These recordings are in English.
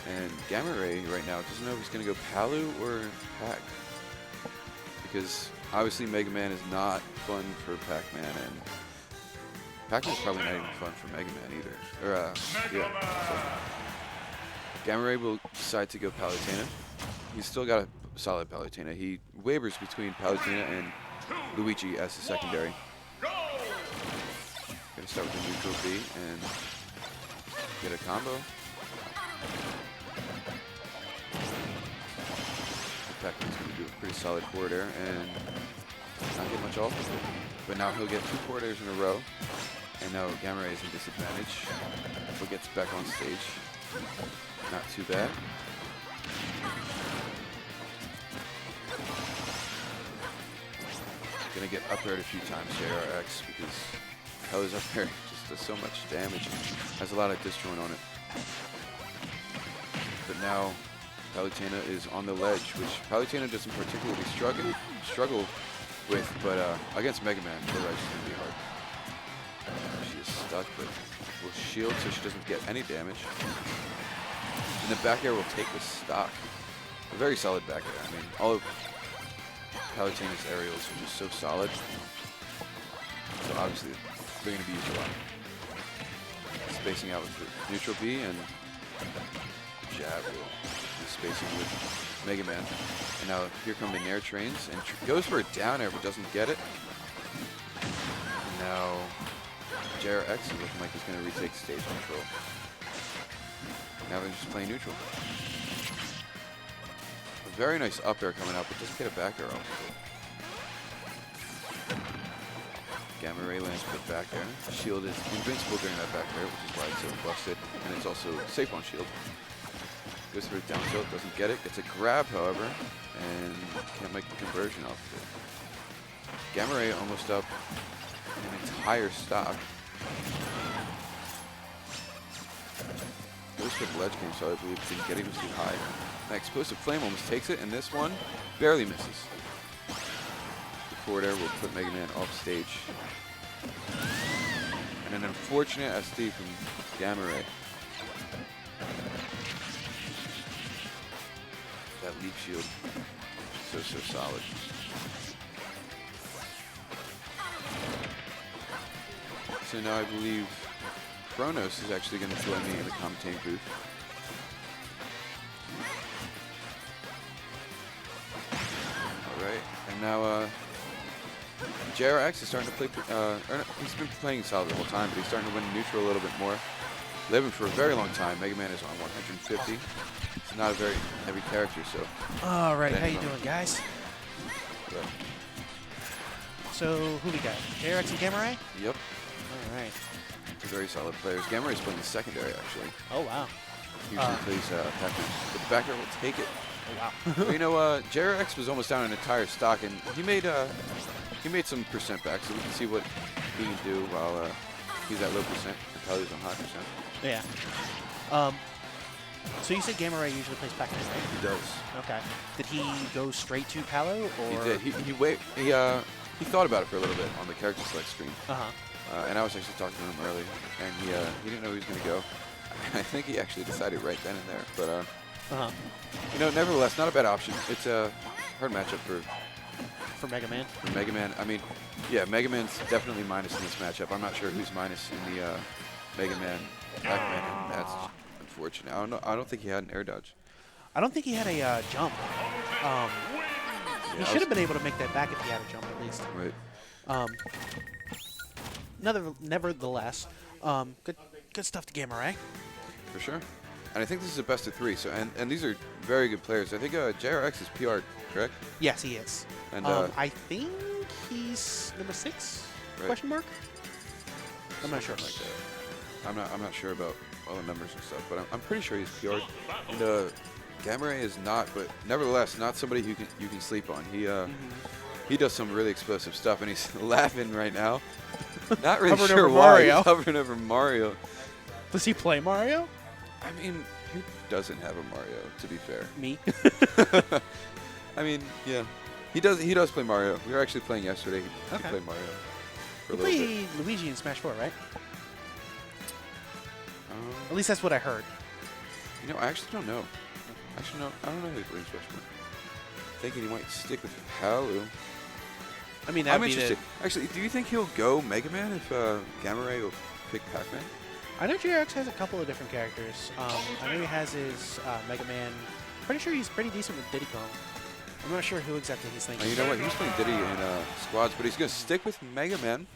And GaMaRAY right now doesn't know if he's going to go Palu or Pac. Because obviously Mega Man is not fun for Pac-Man, and Pac-Man's probably not even fun for Mega Man either. Or, yeah. So GaMaRAY will decide to go Palutena. He's still got a solid Palutena. He wavers between Palutena and Luigi as the secondary. Gonna start with a neutral B and get a combo. Pac-Man's going to do a pretty solid forward air and not get much off of it. But now he'll get 2 forward airs in a row. And now GaMaRAY is in disadvantage. But gets back on stage. Not too bad. Gonna get up aired a few times, JRX, because Kelly's up air just does so much damage and has a lot of disjoint on it. But now Palutena is on the ledge, which Palutena doesn't particularly struggle with, but against Mega Man, the ledge is going to be hard. She is stuck, but will shield so she doesn't get any damage. And the back air will take the stock. A very solid back air. I mean, all of Palutena's aerials are just so solid. So obviously, they're going to be used a lot. Spacing out with the neutral B and jab will be spacing with Mega Man. And now here come the Nair trains and goes for a down air but doesn't get it. And now JRX is looking like he's going to retake stage control. Now they're just playing neutral. A very nice up air coming out, but doesn't get a back air off of it. GaMaRAY lands with the back air. Shield is invincible during that back air, which is why it's so busted, and it's also safe on shield. Goes for a down tilt, doesn't get it. Gets a grab, however, and can't make the conversion off of it. GaMaRAY almost up an entire stock. Goes for the ledge game, so I believe didn't get even too high. That explosive flame almost takes it, and this one barely misses. The forward air will put Mega Man off stage. And an unfortunate SD from GaMaRAY. That leap shield, so solid. So now I believe Kronos is actually going to join me in the commentating booth. All right, and now JRX is starting to play. He's been playing solid the whole time, but he's starting to win neutral a little bit more. Living for a very long time. Mega Man is on 150. It's not a very heavy character, so. All right, how you doing, guys? But so who we got? JRX and GaMaRAY? Yep. All right. Two very solid players. GaMaRAY is playing the secondary, actually. Oh wow. Usually plays Pac-Man, but the backer will take it. Oh wow. Well, you know, JRX was almost down an entire stock, and he made some percent back, so we can see what he can do while he's at low percent and Palu's on high percent. Yeah. So you said GaMaRAY usually plays Pac-Man, right? He does. Okay. Did he go straight to Palu, or? He did. He thought about it for a little bit on the character select screen. And I was actually talking to him earlier, and he didn't know he was going to go. I think he actually decided right then and there. But you know, nevertheless, not a bad option. It's a hard matchup for Mega Man. For Mega Man, I mean, yeah, Mega Man's definitely minus in this matchup. I'm not sure who's minus in the Mega Man Pac-Man, and that's unfortunate. I don't think he had an air dodge. I don't think he had a jump. He should have been able to make that back if he had a jump at least. Right. Nevertheless, good stuff to GaMaRAY. For sure. And I think this is a best of 3. So and these are very good players. I think JRX is PR, correct? Yes, he is. And I think he's number 6? Right. Question mark? I'm not sure. Like that. I'm not sure about all the numbers and stuff, but I'm pretty sure he's PR. And GaMaRAY is not, but nevertheless, not somebody you can sleep on. He does some really explosive stuff, and he's laughing right now. Not really sure why. He's hovering over Mario. Does he play Mario? I mean, who doesn't have a Mario, to be fair? Me. I mean, yeah. He does play Mario. We were actually playing yesterday. He played Mario for a little bit. He played Luigi in Smash 4, right? At least that's what I heard. You know, I actually don't know. Actually, no, I don't know who he believes freshman. Thinking he might stick with Palu. I mean, I'm that'd be interested. Actually, do you think he'll go Mega Man if GaMaRAY will pick Pac-Man? I know JRX has a couple of different characters. I know he has his Mega Man. Pretty sure he's pretty decent with Diddy Kong. I'm not sure who exactly he's thinking. You know what? He was playing Diddy in squads, but he's gonna stick with Mega Man.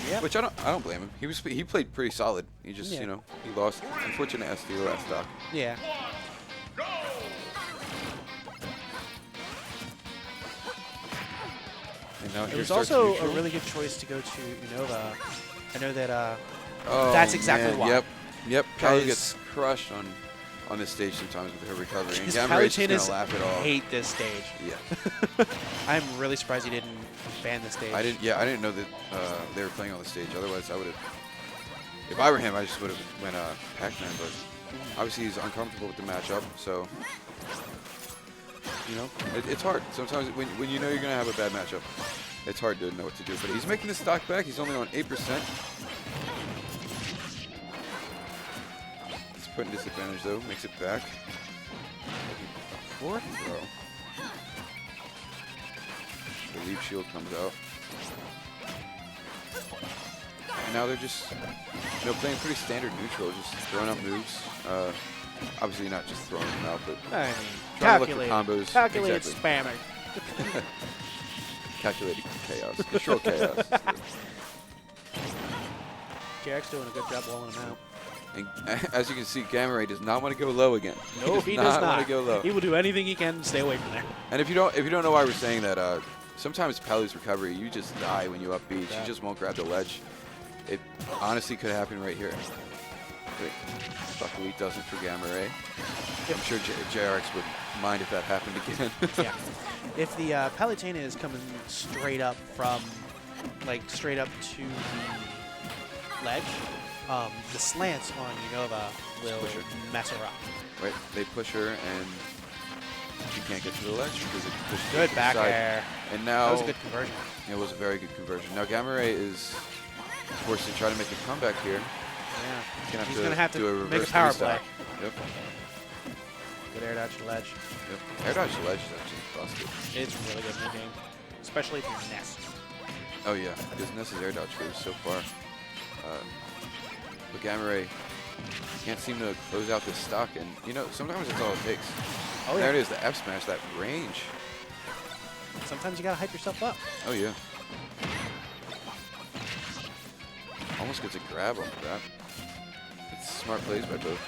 Yeah. Which I don't blame him. He played pretty solid. He just Yeah. you know he lost. Unfortunate SD last stock. Yeah. And now It here was starts also neutral. a really good choice to go to Unova. I know that Oh, that's exactly man. why. Yep. Palu 'Cause- gets crushed on this stage sometimes with her recovery, and His GaMaRAY's just Palutenas gonna laugh it off. hate this stage. Yeah. I'm really surprised he didn't ban the stage. I didn't. Yeah, I didn't know that they were playing on the stage. Otherwise, I would have. If I were him, I just would have went Pac-Man. But obviously, he's uncomfortable with the matchup. So, you know, it's hard. Sometimes when you know you're gonna have a bad matchup, it's hard to know what to do. But he's making the stock back. He's only on 8%. He's putting disadvantage though. Makes it back. A fourth throw. The leaf shield comes out. And now they're just, you know, playing pretty standard neutral, just throwing out moves. Obviously not just throwing them out, but I mean, trying to look for combos. calculated Exactly. spamming. Calculated chaos. Control chaos. JRX doing a good job walling him out. And as you can see, GaMaRAY does not want to go low again. No, he does not not. want to go low. He will do anything he can to stay away from there. And if you don't know why we're saying that, sometimes Palu's recovery, you just die when you up B. Yeah. She just won't grab the ledge. It honestly could happen right here. But luckily it doesn't for GaMaRAY. I'm sure JRX would mind if that happened again. Yeah. If the Palutena is coming straight up from, like, straight up to the ledge, the slants on Unova will push her. mess her up. Right, they push her and she can't get to the ledge because it pushes her Good to the back side. air. And now That was a good conversion. it was a very good conversion. Now GaMaRAY is forced to try to make a comeback here. Yeah. He's He's going to have to do a make a reverse power three-stock. play. Yep. Good air dodge to ledge. Yep. Air dodge to ledge is actually busted. It's really good in the game, especially if you're Nest. Oh yeah, because Ness's air dodge goes so far. But GaMaRAY can't seem to close out this stock, and you know sometimes that's all it takes. Oh, There yeah. it is, the F smash, that range. Sometimes you got to hype yourself up. Oh yeah. Almost gets a grab off of that. It's smart plays by both.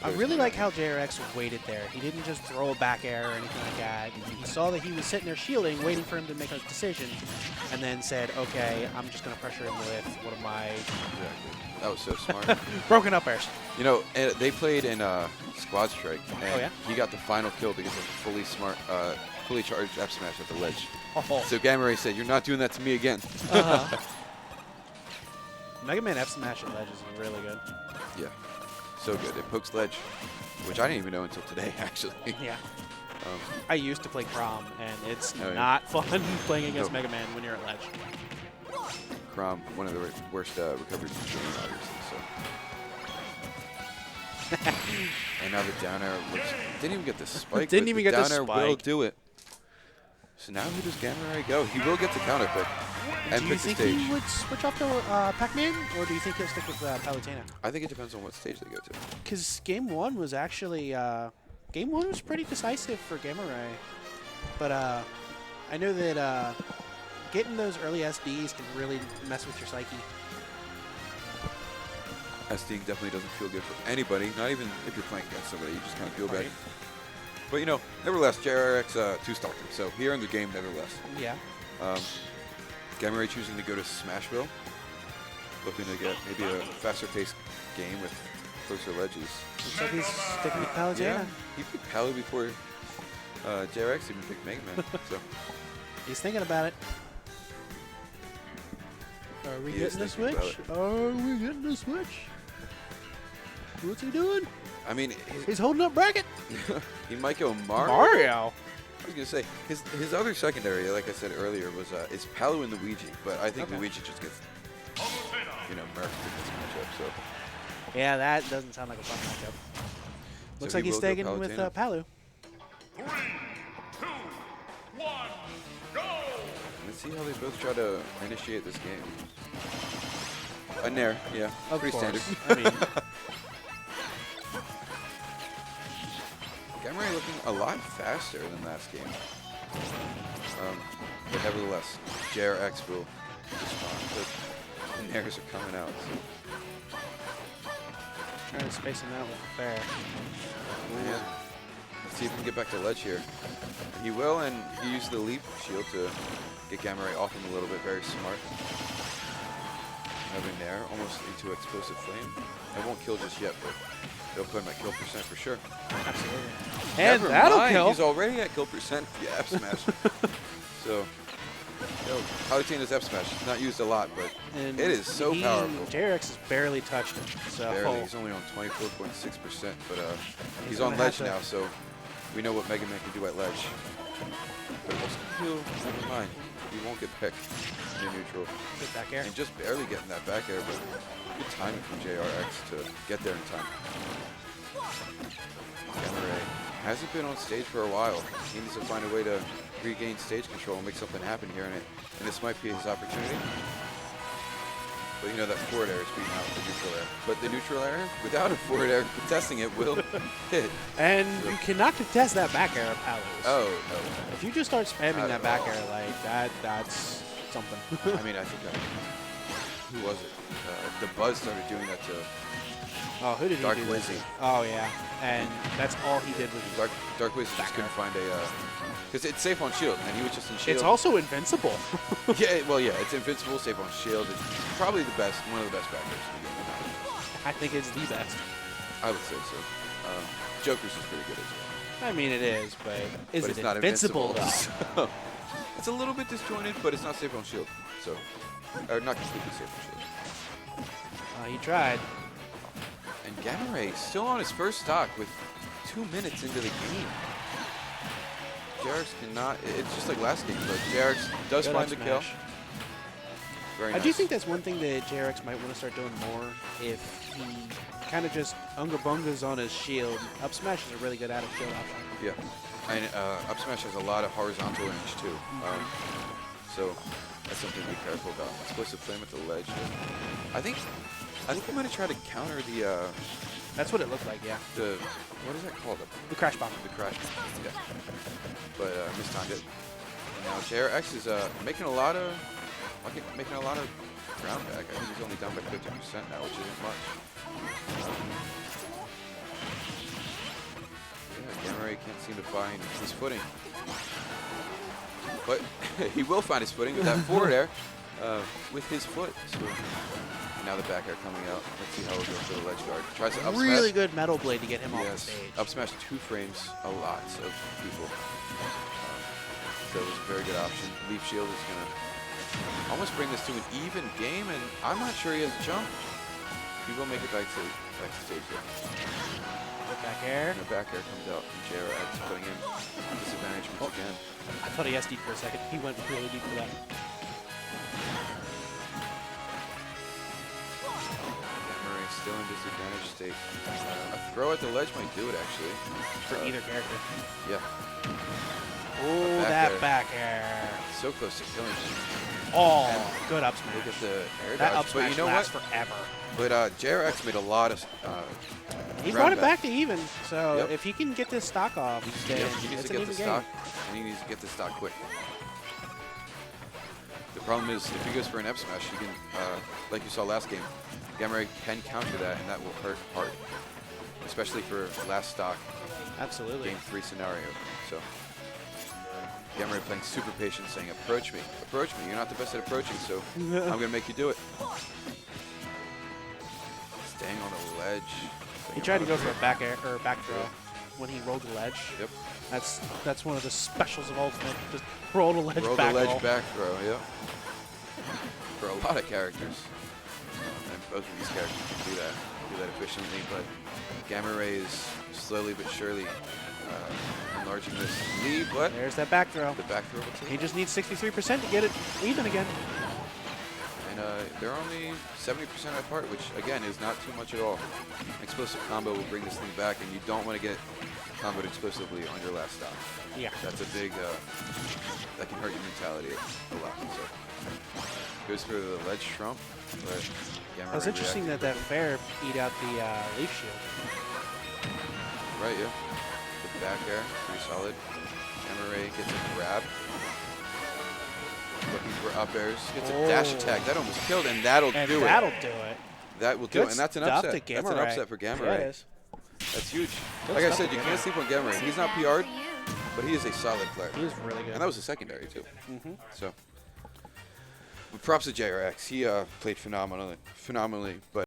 I really like how JRX waited there. He didn't just throw a back air or anything like that. He saw that he was sitting there shielding, waiting for him to make a decision, and then said, okay, I'm just going to pressure him with one of my Exactly. That was so smart. broken up airs. You know, they played in Squad Strike, and Oh, yeah? he got the final kill because of a fully charged F smash at the ledge. Oh. So GaMaRAY said, "You're not doing that to me again." Uh-huh. Mega Man F Smash at ledge is really good. Yeah, so good. It pokes ledge, which I didn't even know until today, actually. Yeah. I used to play Crom, and it's Oh, yeah. not fun playing against No. Mega Man when you're at ledge. Crom, one of the worst recoveries in the game, obviously. So. And now the down air didn't even get the spike. Didn't but even get the down air will spike. do it. So now who does GaMaRAY go? He will get the counter pick and Do you pick the think stage. he would switch off to Pac-Man, or do you think he'll stick with Palutena? I think it depends on what stage they go to. Because game one was actually game one was pretty decisive for GaMaRAY, but I know that getting those early SDs can really mess with your psyche. SD definitely doesn't feel good for anybody, not even if you're playing against somebody. You just kind of feel bad. Right. But you know, nevertheless, JRX two-stalked him. So here in the game, nevertheless. Yeah. GaMaRAY choosing to go to Smashville, looking to get maybe a faster-paced game with closer ledges. Looks like he's sticking with Palutena. Yeah, he picked Palu before JRX even picked Mega Man. So He's thinking about it. Are we He is getting the thinking switch? about Are we getting the switch? What's he doing? I mean, He's holding up bracket. he might go Mario. Mario. I was gonna say his other secondary, like I said earlier, was is Palu and Luigi, but I think Okay. Luigi just gets murked in this matchup. So Yeah, that doesn't sound like a fun matchup. Looks So like he he's will go staying with Palutena. Palu. 3, 2, 1, go! Let's see how they both try to initiate this game. A nair, yeah. Of Pretty course. standard. I mean, GaMaRAY looking a lot faster than last game. But nevertheless, JRX will respond. But the nairs are coming out. So. trying to space him out with the fair. Yeah. Let's see if we can get back to ledge here. He will, and he used the leap shield to get GaMaRAY off him a little bit. Very smart. Another nair, almost into explosive flame. It won't kill just yet, but it'll put him at kill percent for sure. Absolutely. And Never that'll mind, kill. he's already at kill percent. Yeah, F smash. So, Palutena's F smash is not used a lot, but And it is so powerful. JRX has barely touched him. So Barely. He's only on 24.6%, but he's gonna on have ledge to- now, so we know what Mega Man can do at ledge. But also he'll, never mind, he won't get picked in the neutral. Good back air. And just barely getting that back air, but good timing from JRX to get there in time. GaMaRAY hasn't been on stage for a while. He needs to find a way to regain stage control and make something happen here, and this might be his opportunity. But you know that forward air is beating out the neutral air. But the neutral air, without a forward air, contesting it will hit. And you cannot contest that back air of Palu's. Oh, no. If you just start spamming Not that at back all. air like that, that's something. I mean, I think, who was it? The Buzz started doing that to Oh, who did Dark he do this Wizzy. to? Oh, yeah. And that's all he did was Dark Wizzy just couldn't find a, because it's safe on shield, and he was just in shield. It's also invincible. Yeah, well, yeah, it's invincible, safe on shield. It's probably the best, one of the best backers in the game. I think it's the best. I would say so. Joker's is pretty good as well. I mean, it is, but is But it it's not invincible, invincible. So, it's a little bit disjointed, but it's not safe on shield. So, or not completely safe on shield. though? He tried. And GaMaRAY still on his first stock with 2 minutes into the game. JRX cannot, it's just like last game, but JRX does Good find up the kill. smash. Very I nice. do think that's one thing that JRX might want to start doing more if he kind of just unga bungas on his shield. Up smash is a really good out of shield option. Yeah, and up smash has a lot of horizontal range too. So that's something to be careful about. Explosive flame at the ledge. I think I'm going to try to counter the That's what it looked like, yeah. what is that called? The crash bomb. The crash. Yeah. But mistimed it. And now JRX is making a lot of ground back. I think he's only down by 50% now, which isn't much. Yeah, GaMaRAY can't seem to find his footing. But he will find his footing with that forward air with his foot. So now the back air coming out. Let's see how it goes for the ledge guard. Tries to up smash. Really good metal blade to get him off the Yes, stage. up smash 2 frames a lot of people. So it was a very good option. Leaf shield is going to almost bring this to an even game, and I'm not sure he has a jump. He will make it back to stage here. Back air. And the back air comes out from JRX, putting him at disadvantage once again. I thought he SD'd for a second. He went really deep for that. GaMaRAY still in disadvantage state. A throw at the ledge might do it, actually. For either character. Yeah. Oh, back that air. back air. So close to killing him. Oh, good up Look smash. at the air That dodge. up But smash you know lasts what? forever. But JRX made a lot of He ground brought it back to even, so Yep. if he can get this stock off, then Yep, he needs it's to an get the even stock, game. and he needs to get the stock quick. The problem is, if he goes for an F smash, you can, like you saw last game, GaMaRAY can counter that, and that will hurt hard, especially for last stock Absolutely. game 3 scenario. So GaMaRAy playing super patient, saying, "Approach me, approach me. You're not the best at approaching, so I'm gonna make you do it." Staying on the ledge. He tried to go for a back air or back throw when he rolled the ledge. Yep. That's one of the specials of Ultimate. Just roll the ledge Roll back the ledge roll. back throw, yep. For a lot of characters. And both of these characters can do that efficiently, but GaMaRAY is slowly but surely enlarging this lead, but There's that back throw. the back throw will take He it. just needs 63% to get it even again. And and they're only 70% apart, which again is not too much at all. An explosive combo will bring this thing back, and you don't want to get comboed explosively on your last stop. Yeah. That's a big, that can hurt your mentality a lot. So goes for the ledge trump, but GaMaRAY It's interesting reacted. that fair beat out the leaf shield. Right, yeah. The back air, pretty solid. GaMaRAY gets a grab. Looking for up airs. Gets a dash attack. That almost killed, and that'll And do that'll it. do it. That will do Good it, and that's an stuff upset. to That's an GaMaRAY. upset for GaMaRAY. Yeah, it is. That's huge. Good Like I stuff said, for you GaMaRAY. can't sleep on GaMaRAY. He's not PR'd, but he is a solid player. He was really good. And that was a secondary, too. So, but props to JRX. He played phenomenally, but